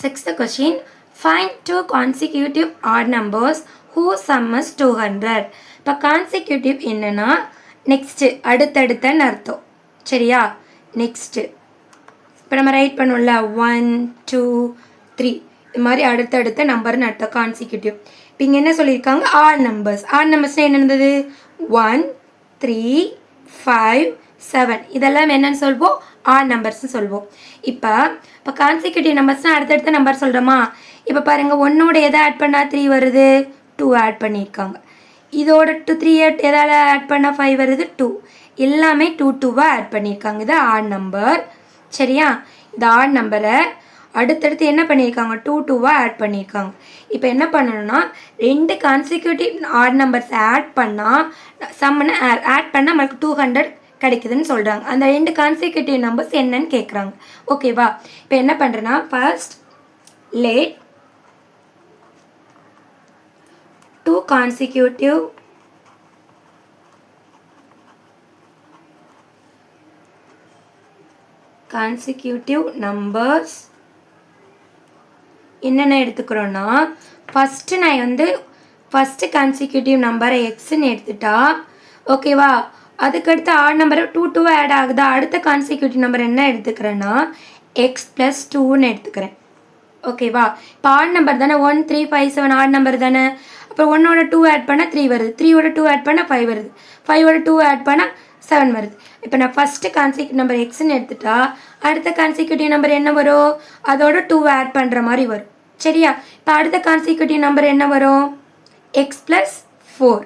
Sixth question. Find two consecutive odd numbers whose sum is 200. இப்போ consecutive என்னன்னா next அடுத்தடுத்தன்னு அர்த்தம். சரியா? நெக்ஸ்ட் இப்போ நம்ம ரைட் பண்ணுவோம்ல 1 2 3 இது மாதிரி அடுத்தடுத்த நம்பர்னு அர்த்தம் கான்சிக்யூட்டிவ். இப்போ இங்கே என்ன சொல்லியிருக்காங்க? Odd numbers. ஆட் நம்பர்ஸ்னால் என்ன இருந்தது? 1 3 5 7 இதெல்லாம் என்னன்னு சொல்வோம்? ஆட் நம்பர்ஸ்னு சொல்வோம். இப்போ கான்சிக்யூட்டிவ் நம்பர்ஸ்னால் அடுத்தடுத்த நம்பர் சொல்கிறோமா? இப்போ பாருங்கள், ஒன்னோட எதை ஆட் பண்ணால் 3 வருது? 2 ஆட் பண்ணியிருக்காங்க. இதோட 3 எதால் ஆட் பண்ணால் 5 வருது? 2. எல்லாமே 2 ஆட் பண்ணியிருக்காங்க. இது ஆட் நம்பர். சரியா? இந்த ஆட் நம்பரை அடுத்தடுத்து என்ன பண்ணியிருக்காங்க? 2 ஆட் பண்ணியிருக்காங்க. இப்போ என்ன பண்ணணும்னா ரெண்டு கான்சிக்யூட்டிவ் ஆட் நம்பர்ஸ் ஆட் பண்ணால் சம்மனை ஆட் பண்ணால் நம்மளுக்கு 200 கிடைக்குதுன்னு சொல்கிறாங்க. அந்த ரெண்டு கான்சிக்யூட்டிவ் நம்பர்ஸ் என்னன்னு கேட்குறாங்க. ஓகேவா? இப்போ என்ன பண்ணுறேன்னா first let two consecutive numbers என்னென்ன எடுத்துக்கிறோன்னா ஃபஸ்ட்டு நான் வந்து ஃபஸ்ட்டு கான்சிக்யூட்டிவ் நம்பரை எக்ஸ்ன்னு எடுத்துட்டா ஓகேவா? அதுக்கடுத்து ஆட் நம்பரை 2 ஆட் ஆகுதா? அடுத்த கான்சிக்யூட்டிவ் நம்பர் என்ன எடுத்துக்கிறேன்னா எக்ஸ் ப்ளஸ் 2ன்னு எடுத்துக்கிறேன். ஓகேவா? இப்போ ஆட் நம்பர் தானே 1 3 5 7 ஆட் நம்பர் தானே. அப்புறம் 1ஓட 2 ஆட் பண்ணால் 3 வருது. 3ஓட 2 ஆட் பண்ணால் 5 வருது. 5ஓட 2 ஆட் பண்ணால் 7 வருது. இப்போ நான் ஃபஸ்ட்டு கான்சிக்யூட்டிவ் நம்பர் எக்ஸ்ன்னு எடுத்துட்டா அடுத்த கான்சிக்யூட்டிவ் நம்பர் என்ன வரும்? அதோட 2 ஆட் பண்ணுற மாதிரி வரும். சரியா? இப்போ அடுத்த கான்சிக்யூட்டிவ் நம்பர் என்ன வரும்? X plus 4.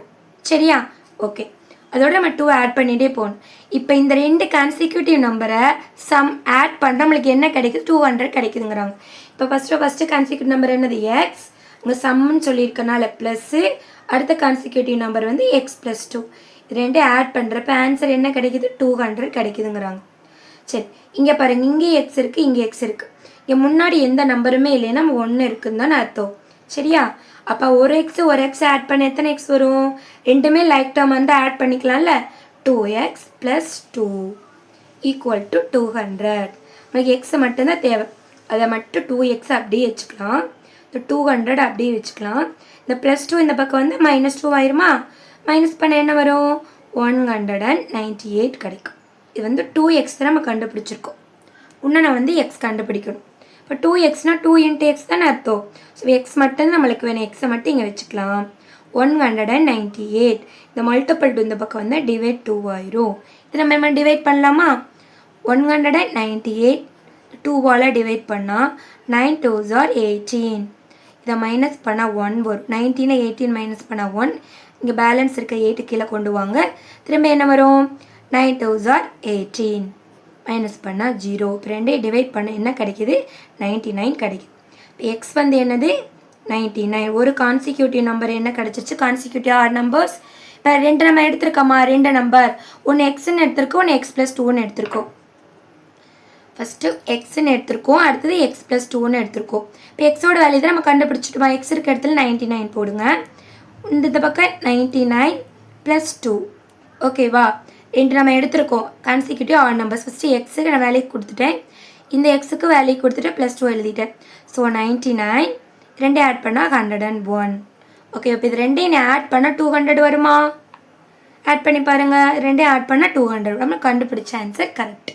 சரியா? ஓகே, அதோட நம்ம 2 ஆட் பண்ணிகிட்டே போகணும். இப்போ இந்த ரெண்டு கான்சிக்யூட்டிவ் நம்பரை சம் ஆட் பண்ணுற நம்மளுக்கு என்ன கிடைக்குது? 200 கிடைக்குதுங்கிறாங்க. இப்போ ஃபஸ்ட்டு கான்சிக்யூட்டிவ் நம்பர் என்னது? எக்ஸ். இங்கே சம்முன்னு சொல்லியிருக்கனால ப்ளஸ்ஸு அடுத்த கான்சிக்யூட்டிவ் நம்பர் வந்து எக்ஸ் ப்ளஸ் 2. இது ரெண்டு ஆட் பண்ணுறப்ப ஆன்சர் என்ன கிடைக்குது? 200 கிடைக்குதுங்கிறாங்க. சரி, இங்கே பாருங்கள், இங்கே எக்ஸ் இருக்குது, இங்கே எக்ஸ் இருக்குது. இங்கே முன்னாடி எந்த நம்பருமே இல்லைன்னா நம்ம 1 இருக்குன்னு தானே அர்த்தம். சரியா? அப்போ ஒரு எக்ஸ் ஆட் பண்ண எத்தனை எக்ஸ் வரும்? ரெண்டுமே லைக் டேர்ம் வந்து ஆட் பண்ணிக்கலாம்ல. 2x + 2 = 200. நமக்கு எக்ஸ் மட்டும்தான் தேவை. அதை மட்டும் 2x அப்படியே வச்சுக்கலாம். இந்த 200 அப்படியே வச்சுக்கலாம். இந்த +2 இந்த பக்கம் வந்து -2 ஆயிருமா? மைனஸ் பண்ண என்ன வரும்? 198 கிடைக்கும். இது வந்து 2x தான் நம்ம கண்டுபிடிச்சிருக்கோம். இன்னும் நான் வந்து எக்ஸ் கண்டுபிடிக்கணும். இப்போ 2xனா 2 × x தானே அர்த்தம். ஸோ எக்ஸ் மட்டும் நம்மளுக்கு வேணும். எக்ஸை மட்டும் இங்கே வச்சுக்கலாம். 198 இந்த மல்டிபிள் 2 இந்த பக்கம் வந்து டிவைட் 2 ஆயிரும். இது நம்ம டிவைட் பண்ணலாமா? 198 2வால் டிவைட் பண்ணால் 9 2s are 18. இதை மைனஸ் பண்ணால் 1 வரும். 19 18 மைனஸ் பண்ணால் 1. இங்கே பேலன்ஸ் இருக்க 8 கீழே கொண்டு வாங்க. திரும்ப என்ன வரும்? 9 2s are 18 மைனஸ் பண்ணால் 0. இப்போ ரெண்டே டிவைட் பண்ண என்ன கிடைக்கிது? 99 கிடைக்குது. இப்போ எக்ஸ் வந்து என்னது? 99. ஒரு கான்சிக்யூட்டிவ் நம்பர் என்ன கிடச்சிருச்சு? Consecutive odd numbers. இப்போ ரெண்டு நம்ம எடுத்துருக்கோமா? ரெண்டு நம்பர், ஒன்று எக்ஸ்ன்னு எடுத்திருக்கோம், ஒன்று எக்ஸ் ப்ளஸ் 2ன்னு எடுத்திருக்கோம். ஃபஸ்ட்டு எக்ஸ்ன்னு எடுத்திருக்கோம், அடுத்தது எக்ஸ் ப்ளஸ் 2ன்னு எடுத்திருக்கோம். இப்போ எக்ஸோட வேல்யூ தான் நம்ம கண்டுபிடிச்சிட்டோமா? எக்ஸ் இருக்க இடத்துல 99 போடுங்க. இந்த பக்கம் 99 + 2. ஓகேவா? ரெண்டு நம்ம எடுத்திருக்கோம் கான்சிக்யூட்டிவ் ஆட் நம்பர்ஸ். ஃபஸ்ட்டு எக்ஸுக்கு நான் வேல்யூ கொடுத்துட்டேன், இந்த எக்ஸுக்கு வேல்யூ கொடுத்துட்டு +2 எழுதிட்டேன். ஸோ 99 ரெண்டே ஆட் பண்ணால் 101. ஓகே, இப்போ இது ரெண்டையும் ஆட் பண்ணால் 200 வருமா? ஆட் பண்ணி பாருங்கள். ரெண்டே ஆட் பண்ணால் 200. நம்ம கண்டுபிடிச்ச ஆன்சர் கரெக்ட்.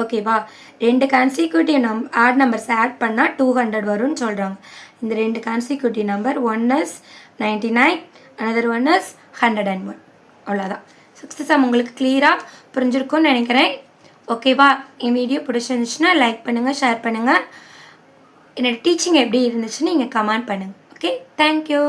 ஓகேவா? ரெண்டு கான்சிக்யூட்டிவ் ஆட் நம்பர்ஸ் ஆட் பண்ணால் 200 வரும்னு சொல்கிறாங்க. இந்த ரெண்டு consecutive number one is 99, another one is 101. அவ்வளோதான். சம் உங்களுக்கு கிளியராக புரிஞ்சிருக்கும்னு நினைக்கிறேன். ஓகேவா? என் வீடியோ பிடிச்சிருந்துச்சுன்னா லைக் பண்ணுங்கள், ஷேர் பண்ணுங்கள். என்னோடய டீச்சிங் எப்படி இருந்துச்சுன்னு நீங்கள் கமெண்ட் பண்ணுங்கள். Okay, thank you.